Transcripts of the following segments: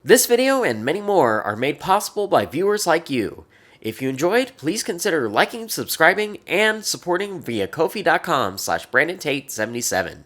This video and many more are made possible by viewers like you. If you enjoyed, please consider liking, subscribing, and supporting via ko-fi.com/BrandonTate77.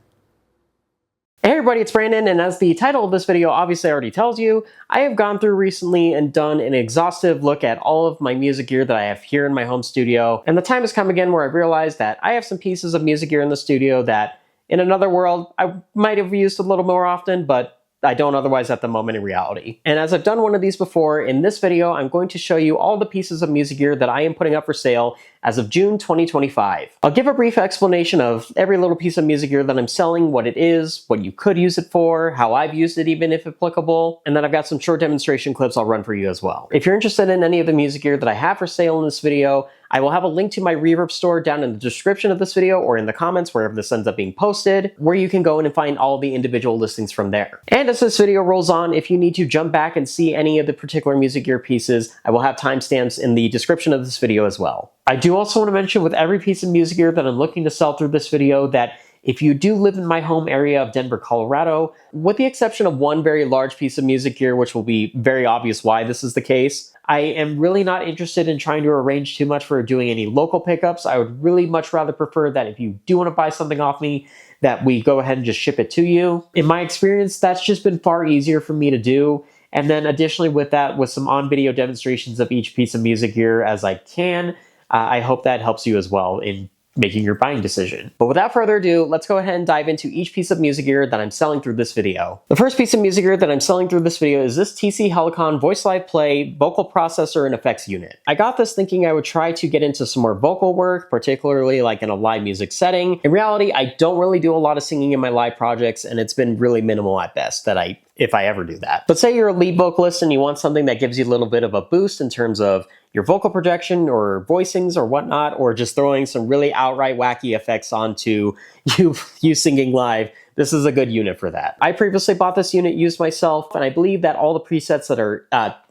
Hey everybody, it's Brandon, and as the title of this video obviously already tells you, I have gone through recently and done an exhaustive look at all of my music gear that I have here in my home studio, and the time has come again where I've realized that I have some pieces of music gear in the studio that, in another world, I might have used a little more often, but I don't otherwise at the moment in reality. And as I've done one of these before, in this video I'm going to show you all the pieces of music gear that I am putting up for sale as of June 2025. I'll give a brief explanation of every little piece of music gear that I'm selling, what it is, what you could use it for, how I've used it even if applicable, and then I've got some short demonstration clips I'll run for you as well. If you're interested in any of the music gear that I have for sale in this video, I will have a link to my Reverb store down in the description of this video or in the comments wherever this ends up being posted, where you can go in and find all the individual listings from there. And as this video rolls on, if you need to jump back and see any of the particular music gear pieces, I will have timestamps in the description of this video as well. I do also want to mention with every piece of music gear that I'm looking to sell through this video that if you do live in my home area of Denver, Colorado, with the exception of one very large piece of music gear, which will be very obvious why this is the case, I am really not interested in trying to arrange too much for doing any local pickups. I would really much rather prefer that if you do want to buy something off me, that we go ahead and just ship it to you. In my experience, that's just been far easier for me to do. And then additionally with that, with some on-video demonstrations of each piece of music gear as I can, I hope that helps you as well in making your buying decision. But without further ado, let's go ahead and dive into each piece of music gear that I'm selling through this video. The first piece of music gear that I'm selling through this video is this TC Helicon VoiceLive Play vocal processor and effects unit. I got this thinking I would try to get into some more vocal work, particularly like in a live music setting. In reality, I don't really do a lot of singing in my live projects, and it's been really minimal at best if I ever do that. But say you're a lead vocalist and you want something that gives you a little bit of a boost in terms of your vocal projection or voicings or whatnot, or just throwing some really outright wacky effects onto you singing live, this is a good unit for that. I previously bought this unit used myself, and I believe that all the presets that are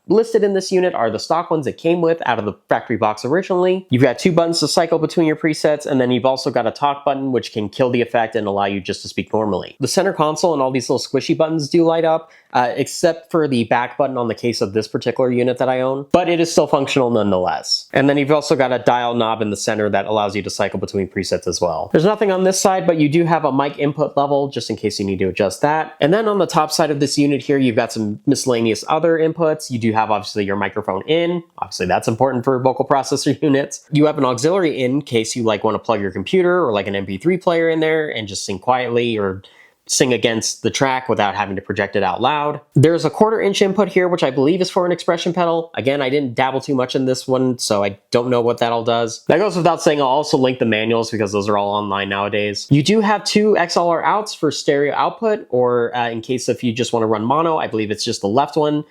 listed in this unit are the stock ones it came with out of the factory box originally. You've got two buttons to cycle between your presets, and then you've also got a talk button which can kill the effect and allow you just to speak normally. The center console and all these little squishy buttons do light up, except for the back button on the case of this particular unit that I own, but it is still functional nonetheless. And then you've also got a dial knob in the center that allows you to cycle between presets as well. There's nothing on this side, but you do have a mic input level just in case you need to adjust that. And then on the top side of this unit here, you've got some miscellaneous other inputs. You do have obviously your microphone in. Obviously that's important for vocal processor units. You have an auxiliary in case you want to plug your computer or like an MP3 player in there and just sing quietly or sing against the track without having to project it out loud. There's a 1/4 inch input here, which I believe is for an expression pedal. Again, I didn't dabble too much in this one, so I don't know what that all does. That goes without saying. I'll also link the manuals because those are all online nowadays. You do have two XLR outs for stereo output, or in case if you just want to run mono, I believe it's just the left one.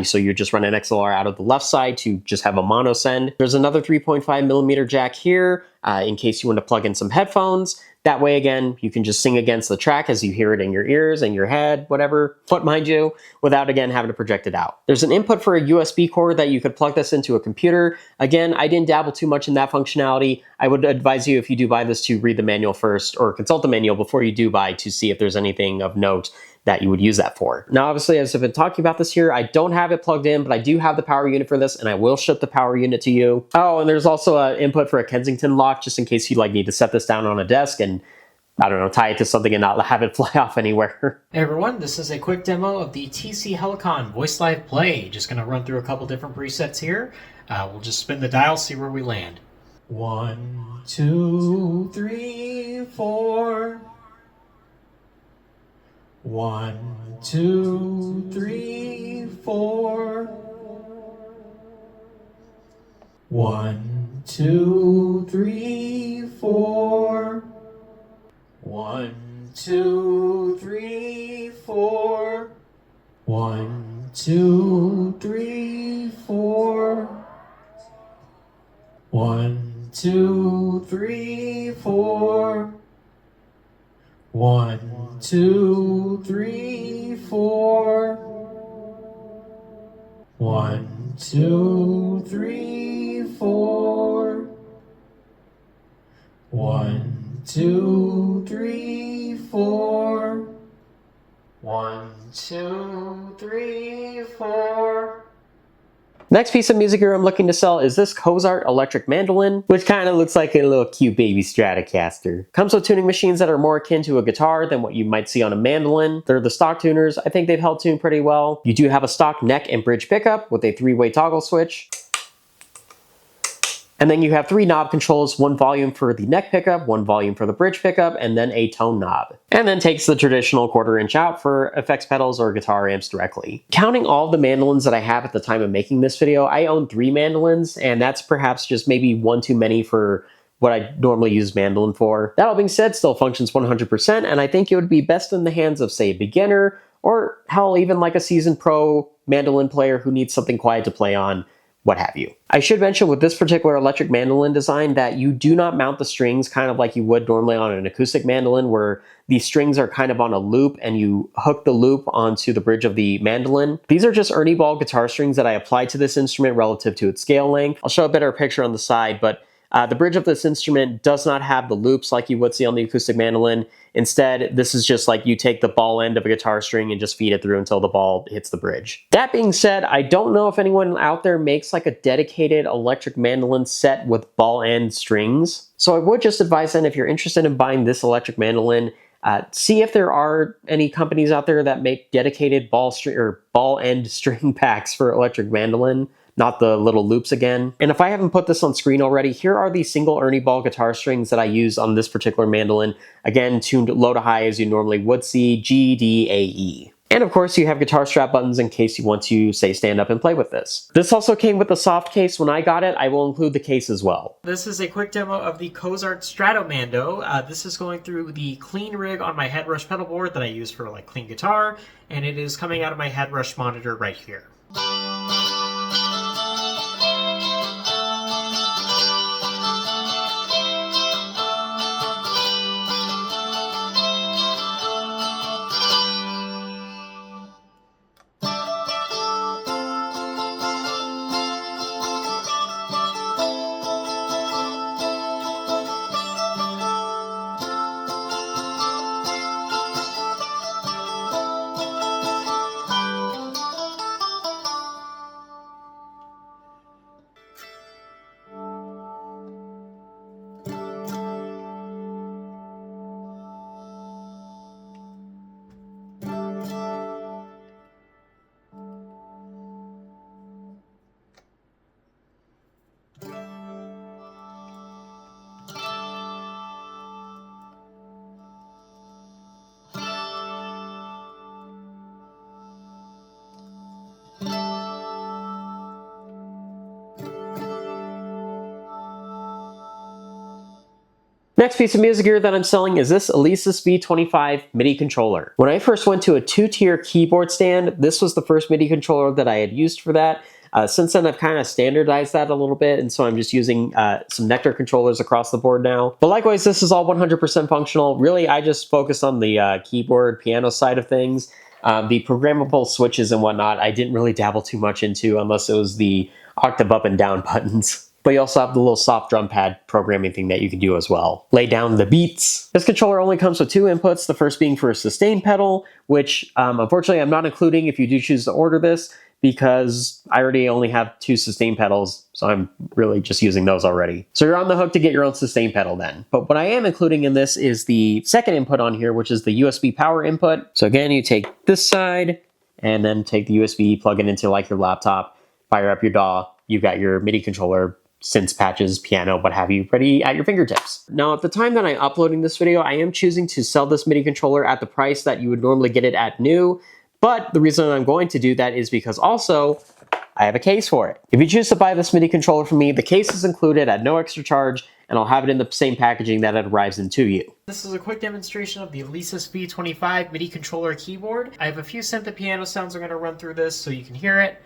So you just run an XLR out of the left side to just have a mono send. There's another 3.5mm jack here in case you want to plug in some headphones. That way, again, you can just sing against the track as you hear it in your ears and your head, whatever, foot mind you, without, again, having to project it out. There's an input for a USB cord that you could plug this into a computer. Again, I didn't dabble too much in that functionality. I would advise you, if you do buy this, to read the manual first or consult the manual before you do buy to see if there's anything of note that you would use that for. Now, obviously, as I've been talking about this here, I don't have it plugged in, but I do have the power unit for this, and I will ship the power unit to you. Oh, and there's also an input for a Kensington lock, just in case you need to set this down on a desk and, I don't know, tie it to something and not have it fly off anywhere. Hey everyone, this is a quick demo of the TC Helicon VoiceLive Play. Just gonna run through a couple different presets here. We'll just spin the dial, see where we land. 1, 2, 3, 4. 1, 2, 3, 4. 1, 2, 3, 4. 1, 2, 3, 4. 1, 2, 3, 4. 1, 2, 3, 4. 1, 2, 3, 4. 1, 2, 3, 4. 1, 2, 3, 4. 1, 2, 3, 4. Next piece of music gear I'm looking to sell is this Cozart electric mandolin, which kind of looks like a little cute baby Stratocaster. Comes with tuning machines that are more akin to a guitar than what you might see on a mandolin. They're the stock tuners. I think they've held tune pretty well. You do have a stock neck and bridge pickup with a 3-way toggle switch. And then you have 3 knob controls, 1 volume for the neck pickup, 1 volume for the bridge pickup, and then a tone knob. And then takes the traditional 1/4 inch out for effects pedals or guitar amps directly. Counting all the mandolins that I have at the time of making this video, I own 3 mandolins, and that's perhaps just maybe 1 too many for what I normally use mandolin for. That all being said, still functions 100%, and I think it would be best in the hands of, say, a beginner, or hell, even like a seasoned pro mandolin player who needs something quiet to play on, what have you. I should mention with this particular electric mandolin design that you do not mount the strings kind of like you would normally on an acoustic mandolin, where the strings are kind of on a loop and you hook the loop onto the bridge of the mandolin. These are just Ernie Ball guitar strings that I applied to this instrument relative to its scale length. I'll show a better picture on the side, but the bridge of this instrument does not have the loops like you would see on the acoustic mandolin. Instead, this is just like you take the ball end of a guitar string and just feed it through until the ball hits the bridge. That being said, I don't know if anyone out there makes like a dedicated electric mandolin set with ball end strings. So I would just advise then, if you're interested in buying this electric mandolin, see if there are any companies out there that make dedicated ball end string packs for electric mandolin. Not the little loops again. And if I haven't put this on screen already, here are the single Ernie Ball guitar strings that I use on this particular mandolin. Again, tuned low to high as you normally would see, G, D, A, E. And of course, you have guitar strap buttons in case you want to, say, stand up and play with this. This also came with a soft case when I got it. I will include the case as well. This is a quick demo of the Cozart Stratomando. This is going through the clean rig on my headrush pedal board that I use for like clean guitar, and it is coming out of my headrush monitor right here. Next piece of music gear that I'm selling is this Alesis V25 MIDI controller. When I first went to a 2-tier keyboard stand, this was the first MIDI controller that I had used for that. Since then, I've kind of standardized that a little bit, and so I'm just using some Nectar controllers across the board now. But likewise, this is all 100% functional. Really, I just focused on the keyboard, piano side of things. The programmable switches and whatnot, I didn't really dabble too much into unless it was the octave up and down buttons. But you also have the little soft drum pad programming thing that you can do as well. Lay down the beats. This controller only comes with 2 inputs, the first being for a sustain pedal, which unfortunately I'm not including if you do choose to order this, because I already only have 2 sustain pedals, so I'm really just using those already. So you're on the hook to get your own sustain pedal then. But what I am including in this is the second input on here, which is the USB power input. So again, you take this side and then take the USB, plug it into like your laptop, fire up your DAW, you've got your MIDI controller, synths, patches, piano, what have you, ready at your fingertips. Now, at the time that I'm uploading this video, I am choosing to sell this MIDI controller at the price that you would normally get it at new, but the reason I'm going to do that is because also, I have a case for it. If you choose to buy this MIDI controller from me, the case is included at no extra charge, and I'll have it in the same packaging that it arrives into you. This is a quick demonstration of the Alesis V25 MIDI controller keyboard. I have a few synth and piano sounds I'm going to run through this so you can hear it.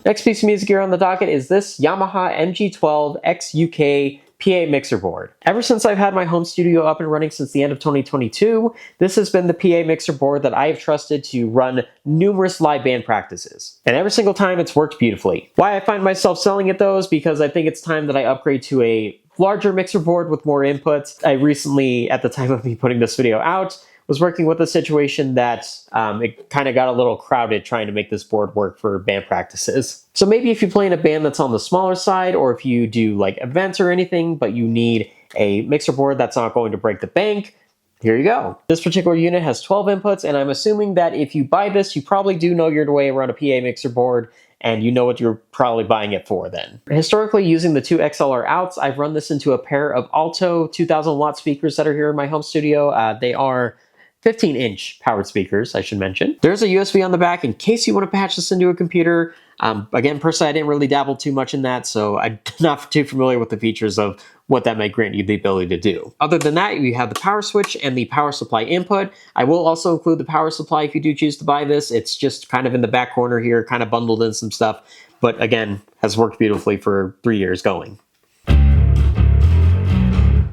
Next piece of music gear on the docket is this Yamaha MG12XUK PA mixer board. Ever since I've had my home studio up and running since the end of 2022, this has been the PA mixer board that I have trusted to run numerous live band practices. And every single time it's worked beautifully. Why I find myself selling it though is because I think it's time that I upgrade to a larger mixer board with more inputs. I recently, at the time of me putting this video out, was working with a situation that it kind of got a little crowded trying to make this board work for band practices. So maybe if you play in a band that's on the smaller side, or if you do like events or anything, but you need a mixer board that's not going to break the bank, here you go. This particular unit has 12 inputs, and I'm assuming that if you buy this, you probably do know your way around a PA mixer board, and you know what you're probably buying it for then. Historically, using the two XLR outs, I've run this into a pair of Alto 2000 watt speakers that are here in my home studio. They are 15-inch powered speakers, I should mention. There's a USB on the back in case you want to patch this into a computer. Again, personally, I didn't really dabble too much in that, so I'm not too familiar with the features of what that might grant you the ability to do. Other than that, you have the power switch and the power supply input. I will also include the power supply if you do choose to buy this. It's just kind of in the back corner here, kind of bundled in some stuff, but again, has worked beautifully for 3 years going.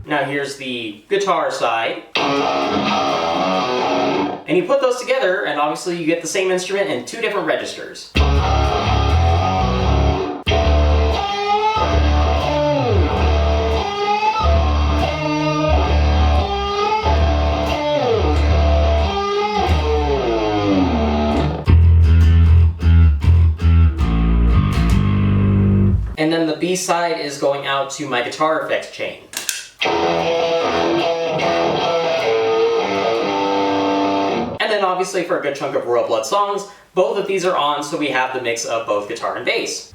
Now here's the guitar side. And you put those together, and obviously you get the same instrument in two different registers. And then the B side is going out to my guitar effects chain. And then obviously for a good chunk of Royal Blood songs, both of these are on, so we have the mix of both guitar and bass.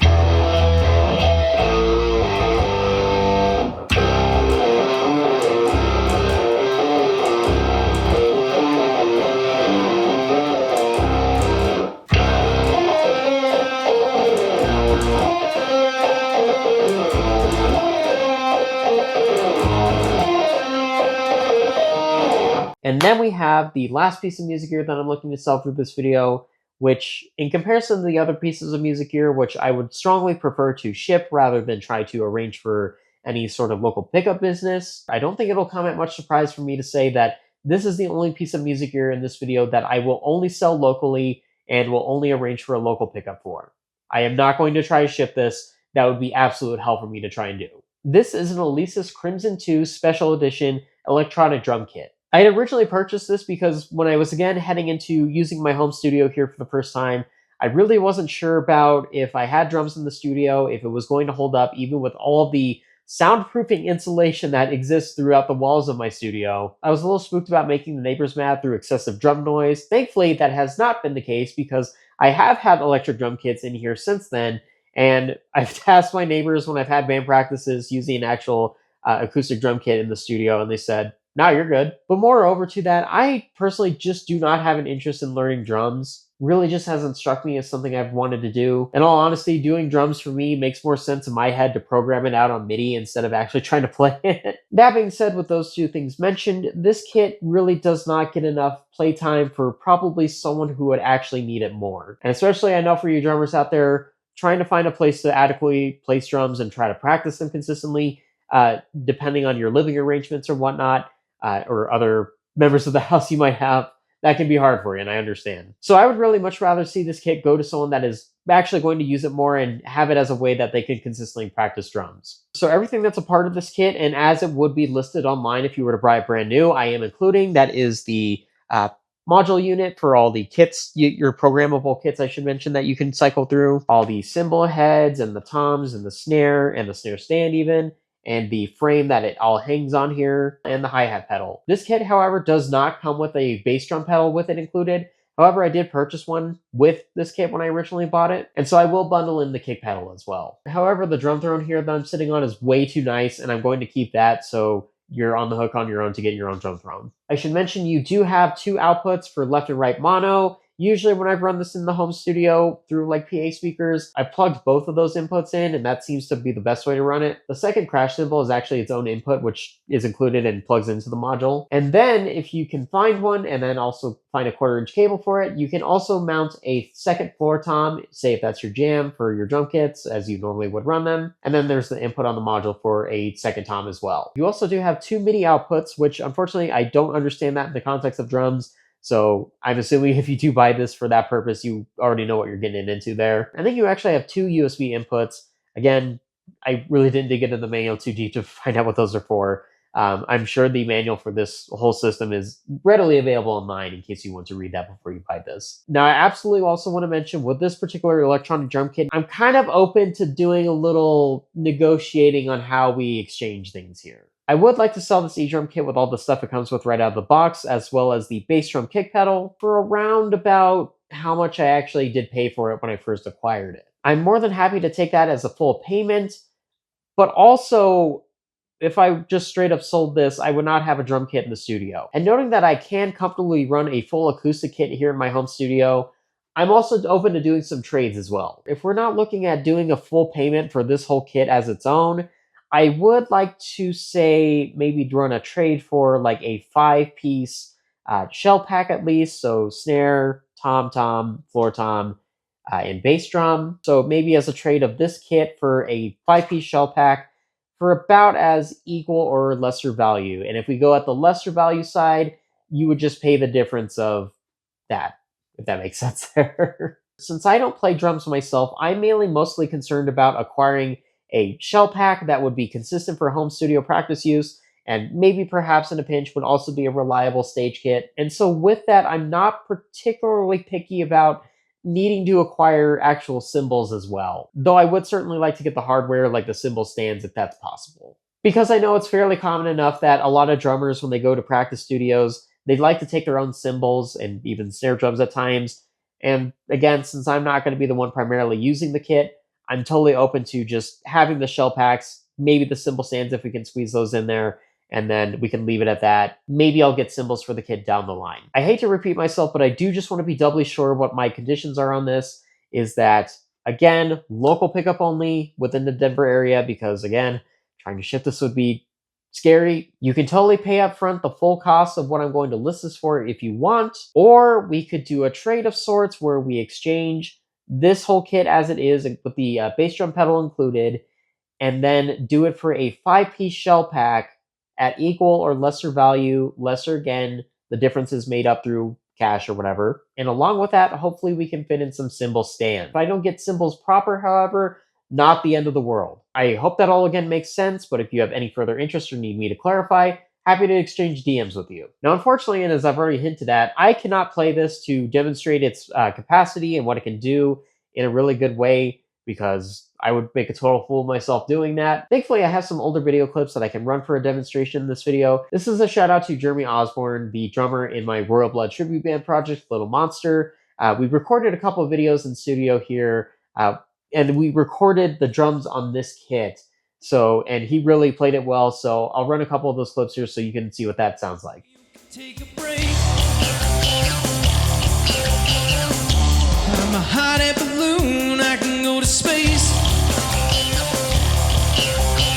And then we have the last piece of music gear that I'm looking to sell for this video, which in comparison to the other pieces of music gear, which I would strongly prefer to ship rather than try to arrange for any sort of local pickup business, I don't think it'll come at much surprise for me to say that this is the only piece of music gear in this video that I will only sell locally and will only arrange for a local pickup for. I am not going to try to ship this. That would be absolute hell for me to try and do. This is an Alesis Crimson II Special Edition electronic drum kit. I had originally purchased this because when I was again heading into using my home studio here for the first time, I really wasn't sure about if I had drums in the studio, if it was going to hold up even with all of the soundproofing insulation that exists throughout the walls of my studio. I was a little spooked about making the neighbors mad through excessive drum noise. Thankfully, that has not been the case because I have had electric drum kits in here since then, and I've tasked my neighbors when I've had band practices using an actual acoustic drum kit in the studio, and they said, "No, you're good." But moreover to that, I personally just do not have an interest in learning drums. Really just hasn't struck me as something I've wanted to do. In all honesty, doing drums for me makes more sense in my head to program it out on MIDI instead of actually trying to play it. That being said, with those two things mentioned, this kit really does not get enough playtime for probably someone who would actually need it more. And especially I know for you drummers out there, trying to find a place to adequately place drums and try to practice them consistently, depending on your living arrangements or whatnot, or other members of the house you might have, that can be hard for you, and I understand. So I would really much rather see this kit go to someone that is actually going to use it more and have it as a way that they can consistently practice drums. So everything that's a part of this kit, and as it would be listed online if you were to buy it brand new, I am including, that is the module unit for all the kits, your programmable kits I should mention that you can cycle through, all the cymbal heads and the toms and the snare stand even, and the frame that it all hangs on here, and the hi-hat pedal. This kit, however, does not come with a bass drum pedal with it included. However, I did purchase one with this kit when I originally bought it, and so I will bundle in the kick pedal as well. However, the drum throne here that I'm sitting on is way too nice, and I'm going to keep that, so you're on the hook on your own to get your own drum throne. I should mention you do have two outputs for left and right mono, Usually when I've run this in the home studio through like PA speakers, I plugged both of those inputs in, and that seems to be the best way to run it. The second crash cymbal is actually its own input, which is included and plugs into the module. And then if you can find one and then also find a 1/4-inch cable for it, you can also mount a second floor tom, say if that's your jam for your drum kits as you normally would run them. And then there's the input on the module for a second tom as well. You also do have 2 MIDI outputs, which unfortunately I don't understand that in the context of drums. So I'm assuming if you do buy this for that purpose, you already know what you're getting into there. I think you actually have 2 USB inputs. Again, I really didn't dig into the manual too deep to find out what those are for. I'm sure the manual for this whole system is readily available online in case you want to read that before you buy this. Now, I absolutely also want to mention with this particular electronic drum kit, I'm kind of open to doing a little negotiating on how we exchange things here. I would like to sell this E-drum kit with all the stuff it comes with right out of the box, as well as the bass drum kick pedal, for around about how much I actually did pay for it when I first acquired it. I'm more than happy to take that as a full payment, but also, if I just straight up sold this, I would not have a drum kit in the studio. And noting that I can comfortably run a full acoustic kit here in my home studio, I'm also open to doing some trades as well. If we're not looking at doing a full payment for this whole kit as its own, I would like to say maybe run a trade for like a 5-piece shell pack at least. So snare, tom-tom, floor tom, and bass drum. So maybe as a trade of this kit for a 5-piece shell pack for about as equal or lesser value. And if we go at the lesser value side, you would just pay the difference of that, if that makes sense there. Since I don't play drums myself, I'm mainly mostly concerned about acquiring a shell pack that would be consistent for home studio practice use, and maybe perhaps in a pinch would also be a reliable stage kit. And so with that, I'm not particularly picky about needing to acquire actual cymbals as well, though I would certainly like to get the hardware like the cymbal stands if that's possible. Because I know it's fairly common enough that a lot of drummers, when they go to practice studios, they'd like to take their own cymbals and even snare drums at times. And again, since I'm not going to be the one primarily using the kit, I'm totally open to just having the shell packs, maybe the cymbal stands if we can squeeze those in there, and then we can leave it at that. Maybe I'll get cymbals for the kit down the line. I hate to repeat myself, but I do just want to be doubly sure what my conditions are on this, is that, again, local pickup only within the Denver area, because again, trying to ship this would be scary. You can totally pay up front the full cost of what I'm going to list this for if you want, or we could do a trade of sorts where we exchange this whole kit as it is with the bass drum pedal included, and then do it for a 5-piece shell pack at equal or lesser value. Lesser, again, the difference is made up through cash or whatever. And along with that, hopefully we can fit in some cymbal stands. If I don't get cymbals proper, however, not the end of the world. I hope that all again makes sense, but if you have any further interest or need me to clarify, happy to exchange DMs with you. Now, unfortunately, and as I've already hinted at, I cannot play this to demonstrate its capacity and what it can do in a really good way, because I would make a total fool of myself doing that. Thankfully, I have some older video clips that I can run for a demonstration in this video. This is a shout out to Jeremy Osborne, the drummer in my Royal Blood tribute band project, Little Monster. We recorded a couple of videos in studio here, and we recorded the drums on this kit. So, and he really played it well, so I'll run a couple of those clips here so you can see what that sounds like. Take a break. I'm a hot air balloon, I can go to space.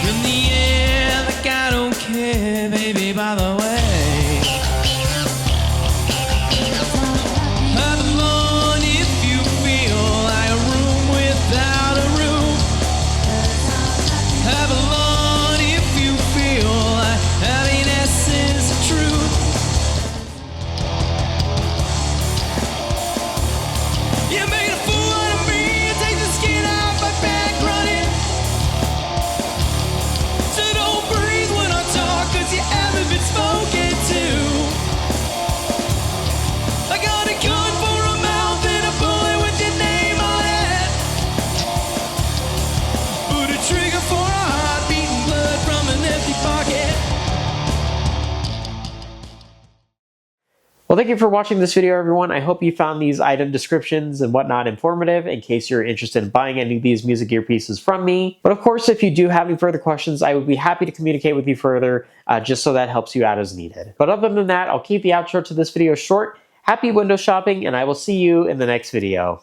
In the air, like I don't care, baby, by the way. Have alone if you feel like a room without a roof. Have alone if you feel like happiness is the truth. You made a fool out of me, take the skin off my back running. So don't breathe when I talk, cause you haven't been spoken to. I got a gun for a mouth and a bullet with your name on it. Put a trigger for a heart, beating blood from an empty pocket. Well, thank you for watching this video, everyone. I hope you found these item descriptions and whatnot informative in case you're interested in buying any of these music gear pieces from me. But of course, if you do have any further questions, I would be happy to communicate with you further, just so that helps you out as needed. But other than that, I'll keep the outro to this video short. Happy window shopping, and I will see you in the next video.